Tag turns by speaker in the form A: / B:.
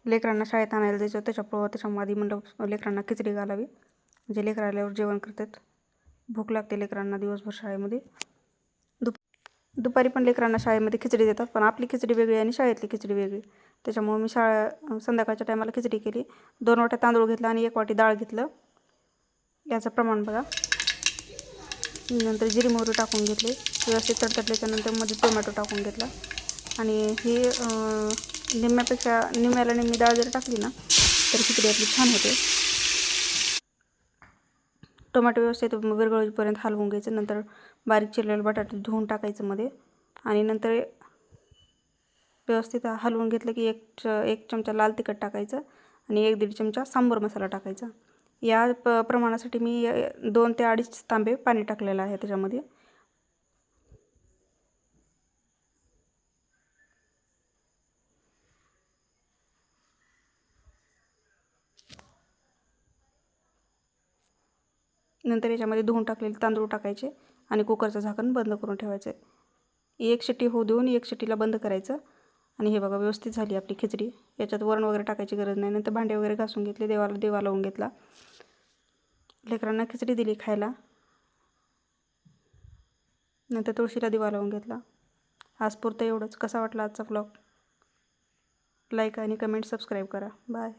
A: लेकरांना शाळेत आणायला जायचं त्याच्यामध्ये म्हणलं लेकरांना खिचडी घालावी, म्हणजे लेकरं आल्यावर जेवण करतात. भूक लागते लेकरांना दिवसभर शाळेमध्ये. दुपारी पण लेकरांना शाळेमध्ये खिचडी देतात, पण आपली खिचडी वेगळी आणि शाळेतली खिचडी वेगळी. त्याच्यामुळे मी संध्याकाळच्या टायमाला खिचडी केली. 2 वाट्या तांदूळ घेतला आणि 1 वाटी डाळ घेतलं, याचं प्रमाण बघा. नंतर जिरी मोहरी टाकून घेतले, व्यवस्थित तडतडल्याच्यानंतर मध्ये टोमॅटो टाकून घेतला. आणि ही निम्म्याला निम्मी डाळ जर टाकली ना तर खिचडी आपली छान होते. टोमॅटो व्यवस्थित विरघळीपर्यंत हलवून घ्यायचं. नंतर बारीक चिरलेलं बटाटे धुवून टाकायचं मध्ये, आणि नंतर व्यवस्थित हलवून घेतलं की एक चमचा लाल तिखट टाकायचं आणि 1-1.5 चमचा सांबर मसाला टाकायचा. या प्रमाणासाठी मी 2 ते 2.5 तांबे पाणी टाकलेलं आहे त्याच्यामध्ये. नंतर याच्यामध्ये धुवून टाकलेले तांदूळ टाकायचे आणि कुकरचं झाकण बंद करून ठेवायचं. 1 शिट्टी होऊ देऊन 1 शिट्टीला बंद करायचं. आणि हे बघा व्यवस्थित झाली आपली खिचडी. याच्यात वरण वगैरे टाकायची गरज नाही. नंतर भांडे वगैरे घासून घेतले, देवा लावून घेतला, लेकरांना खिचडी दिली खायला. नंतर तुळशीला दिवा लावून घेतला. आज पुरतं एवढंच. कसा वाटला आजचा व्लॉग? लाईक आणि कमेंट सबस्क्राईब करा. बाय.